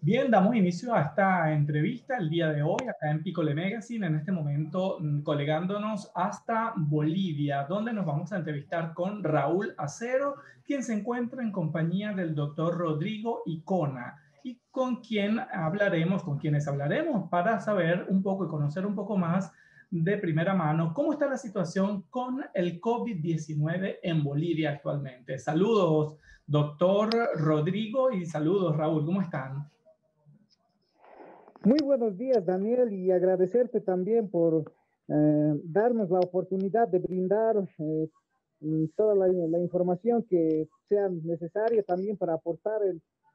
Bien, damos inicio a esta entrevista el día de hoy acá en Picole Magazine, en este momento colegándonos hasta Bolivia, donde nos vamos a entrevistar con Raúl Acero, quien se encuentra en compañía del doctor Rodrigo Icona y con quienes hablaremos para saber un poco y conocer un poco más de primera mano cómo está la situación con el COVID-19 en Bolivia actualmente. Saludos, doctor Rodrigo, y saludos, Raúl, ¿cómo están? Muy buenos días, Daniel, y agradecerte también por darnos la oportunidad de brindar toda la información que sea necesaria también para aportar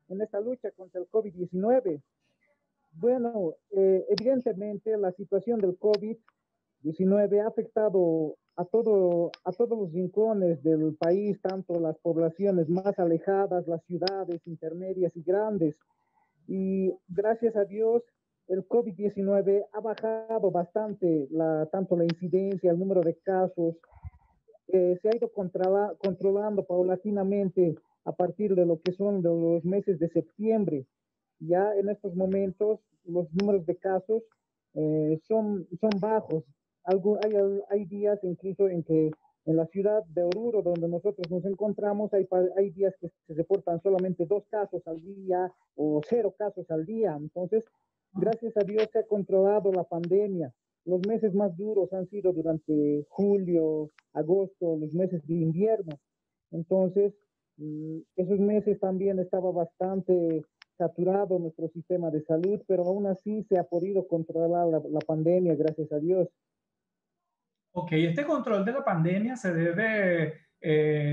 en esta lucha contra el COVID-19. Bueno, evidentemente la situación del COVID-19 ha afectado a todos los rincones del país, tanto las poblaciones más alejadas, las ciudades intermedias y grandes. Y gracias a Dios, el COVID-19 ha bajado bastante tanto la incidencia, el número de casos, se ha ido controlando paulatinamente a partir de lo que son de los meses de septiembre. Ya en estos momentos los números de casos son bajos. Hay días incluso en que en la ciudad de Oruro, donde nosotros nos encontramos, hay días que se reportan solamente 2 casos al día o 0 casos al día. Entonces, gracias a Dios se ha controlado la pandemia. Los meses más duros han sido durante julio, agosto, los meses de invierno. Entonces, esos meses también estaba bastante saturado nuestro sistema de salud, pero aún así se ha podido controlar la pandemia, gracias a Dios. Ok, este control de la pandemia se debe,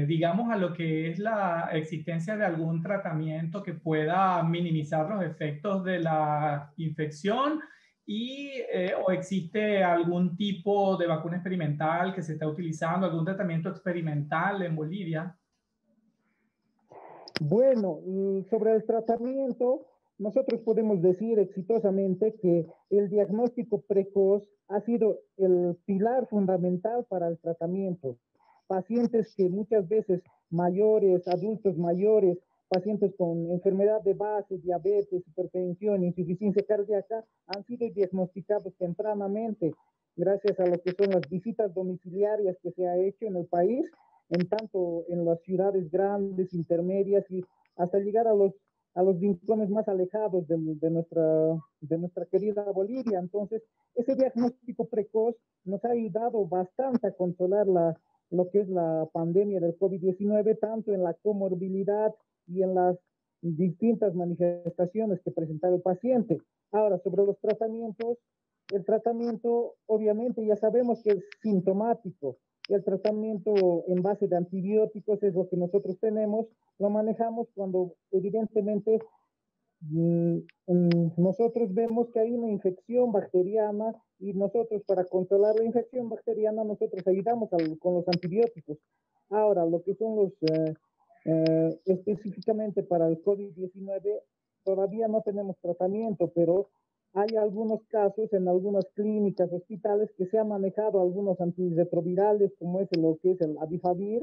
digamos, a lo que es la existencia de algún tratamiento que pueda minimizar los efectos de la infección o existe algún tipo de vacuna experimental que se está utilizando, algún tratamiento experimental en Bolivia. Bueno, sobre el tratamiento, nosotros podemos decir exitosamente que el diagnóstico precoz ha sido el pilar fundamental para el tratamiento. Pacientes que muchas veces mayores, adultos mayores, pacientes con enfermedad de base, diabetes, hipertensión, insuficiencia cardíaca, han sido diagnosticados tempranamente gracias a lo que son las visitas domiciliarias que se ha hecho en el país en tanto en las ciudades grandes, intermedias y hasta llegar a los rincones más alejados de nuestra querida Bolivia. Entonces, ese diagnóstico precoz nos ha ayudado bastante a controlar lo que es la pandemia del COVID-19, tanto en la comorbilidad y en las distintas manifestaciones que presentaba el paciente. Ahora, sobre los tratamientos, el tratamiento obviamente ya sabemos que es sintomático, el tratamiento en base de antibióticos es lo que nosotros tenemos, lo manejamos cuando evidentemente mm, nosotros vemos que hay una infección bacteriana y nosotros para controlar la infección bacteriana nosotros ayudamos con los antibióticos. Ahora, lo que son específicamente para el COVID-19, todavía no tenemos tratamiento, pero hay algunos casos en algunas clínicas, hospitales, que se han manejado algunos antirretrovirales, como es lo que es el Avifavir,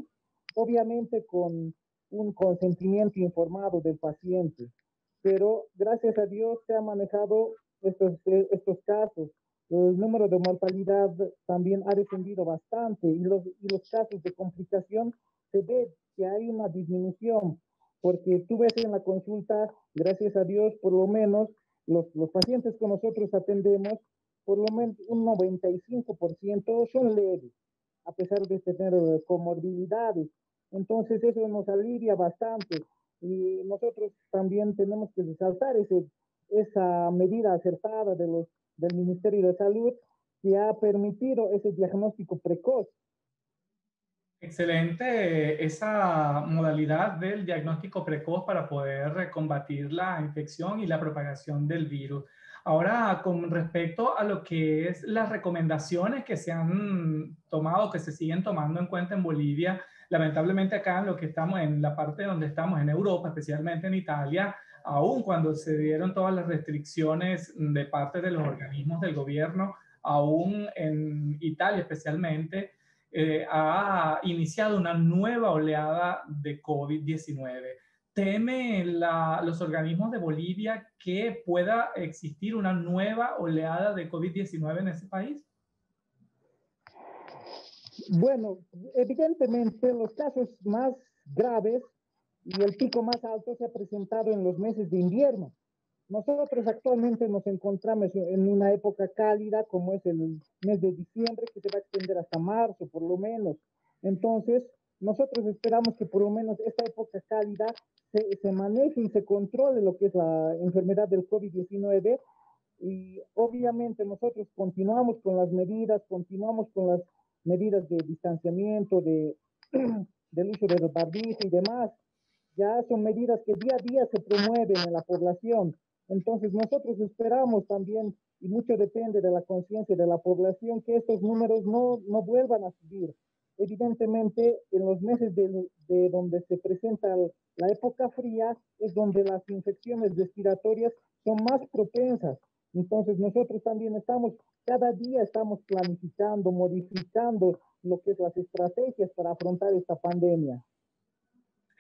obviamente con un consentimiento informado del paciente. Pero gracias a Dios se han manejado estos casos. El número de mortalidad también ha descendido bastante y los casos de complicación se ve que hay una disminución, porque tú ves en la consulta, gracias a Dios, por lo menos los pacientes que nosotros atendemos, por lo menos un 95% son leves, a pesar de tener comorbilidades. Entonces eso nos alivia bastante y nosotros también tenemos que resaltar esa medida acertada del Ministerio de Salud que ha permitido ese diagnóstico precoz. Excelente esa modalidad del diagnóstico precoz para poder combatir la infección y la propagación del virus. Ahora, con respecto a lo que es las recomendaciones que se han tomado, que se siguen tomando en cuenta en Bolivia, lamentablemente acá en lo que estamos, en la parte donde estamos, en Europa, especialmente en Italia, aun cuando se dieron todas las restricciones de parte de los organismos del gobierno, aún en Italia especialmente, ha iniciado una nueva oleada de COVID-19. los organismos de Bolivia que pueda existir una nueva oleada de COVID-19 en ese país? Bueno, evidentemente los casos más graves y el pico más alto se ha presentado en los meses de invierno. Nosotros actualmente nos encontramos en una época cálida, como es el mes de diciembre, que se va a extender hasta marzo, por lo menos. Entonces, nosotros esperamos que por lo menos esta época cálida se maneje y se controle lo que es la enfermedad del COVID-19. Y obviamente nosotros continuamos con las medidas de distanciamiento, del uso de barbijo y demás. Ya son medidas que día a día se promueven en la población. Entonces nosotros esperamos también, y mucho depende de la conciencia de la población, que estos números no vuelvan a subir. Evidentemente, en los meses de donde se presenta la época fría, es donde las infecciones respiratorias son más propensas. Entonces nosotros también cada día estamos planificando, modificando lo que es las estrategias para afrontar esta pandemia.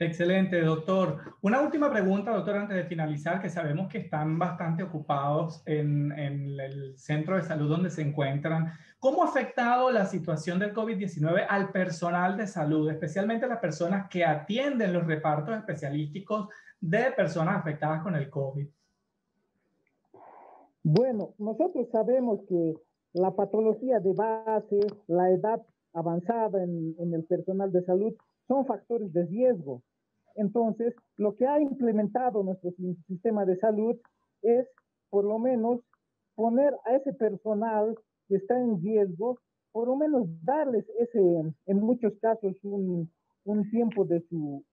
Excelente, doctor. Una última pregunta, doctor, antes de finalizar, que sabemos que están bastante ocupados en el centro de salud donde se encuentran. ¿Cómo ha afectado la situación del COVID-19 al personal de salud, especialmente a las personas que atienden los repartos especialísticos de personas afectadas con el COVID? Bueno, nosotros sabemos que la patología de base, la edad avanzada en el personal de salud son factores de riesgo. Entonces, lo que ha implementado nuestro sistema de salud es, por lo menos, poner a ese personal que está en riesgo, por lo menos darles en muchos casos, un tiempo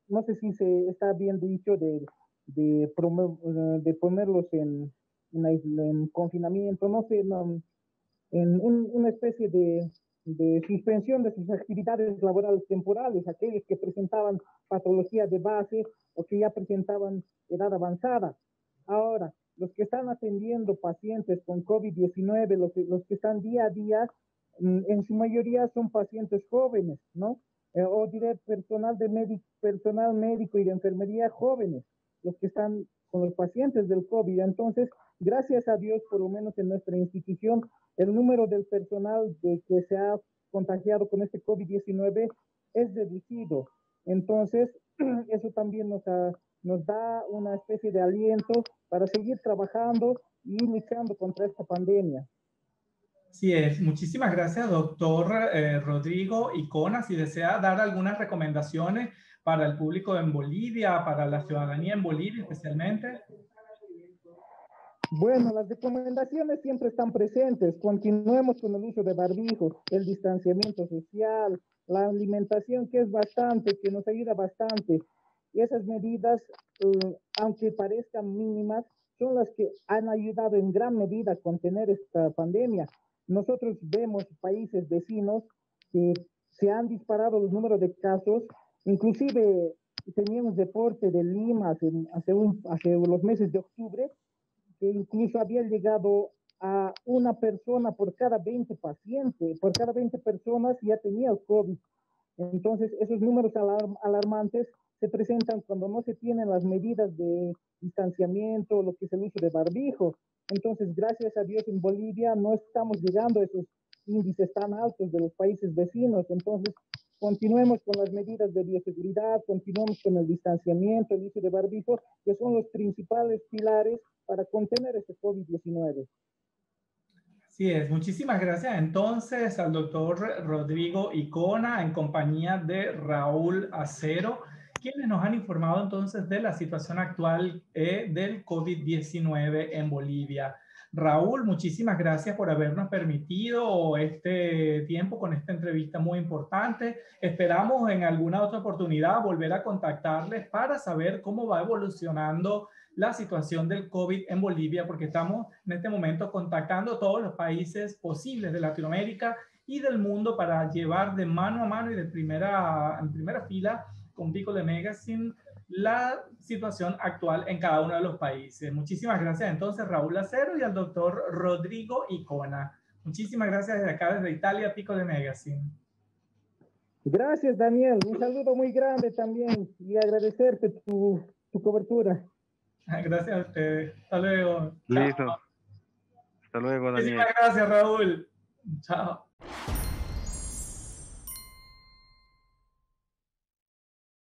no sé si se está bien dicho, de ponerlos en confinamiento, no sé, no, una especie de suspensión de sus actividades laborales temporales, aquellos que presentaban patología de base o que ya presentaban edad avanzada. Ahora, los que están atendiendo pacientes con COVID-19, los que están día a día, en su mayoría son pacientes jóvenes, ¿no? O diré personal médico y de enfermería jóvenes, los que están con los pacientes del COVID. Entonces, gracias a Dios, por lo menos en nuestra institución, el número del personal que se ha contagiado con este COVID-19 es reducido. Entonces, eso también nos da una especie de aliento para seguir trabajando y luchando contra esta pandemia. Sí es. Muchísimas gracias, doctor Rodrigo Icona. Si desea dar algunas recomendaciones para el público en Bolivia, para la ciudadanía en Bolivia especialmente. Bueno, las recomendaciones siempre están presentes. Continuemos con el uso de barbijo, el distanciamiento social, la alimentación que nos ayuda bastante. Y esas medidas, aunque parezcan mínimas, son las que han ayudado en gran medida a contener esta pandemia. Nosotros vemos países vecinos que se han disparado los números de casos, inclusive teníamos reporte de Lima hace los meses de octubre, que incluso había llegado a una persona por cada 20 pacientes, por cada 20 personas ya tenía el COVID. Entonces, esos números alarmantes se presentan cuando no se tienen las medidas de distanciamiento, lo que es el uso de barbijo. Entonces, gracias a Dios en Bolivia no estamos llegando a esos índices tan altos de los países vecinos. Entonces, continuemos con las medidas de bioseguridad, continuemos con el distanciamiento, el uso de barbijo, que son los principales pilares para contener este COVID-19. Sí es. Muchísimas gracias entonces al doctor Rodrigo Icona en compañía de Raúl Acero, quienes nos han informado entonces de la situación actual del COVID-19 en Bolivia. Raúl, muchísimas gracias por habernos permitido este tiempo con esta entrevista muy importante. Esperamos en alguna otra oportunidad volver a contactarles para saber cómo va evolucionando la situación del COVID en Bolivia, porque estamos en este momento contactando a todos los países posibles de Latinoamérica y del mundo para llevar de mano a mano y en primera fila con Piccole Magazine la situación actual en cada uno de los países. Muchísimas gracias entonces Raúl Acero y al doctor Rodrigo Icona. Muchísimas gracias desde acá, desde Italia, Piccole Magazine. Gracias, Daniel. Un saludo muy grande también y agradecerte tu su cobertura. Gracias a ustedes. Hasta luego. Listo. Chao. Hasta luego, Daniel. Muchísimas gracias, Raúl. Chao.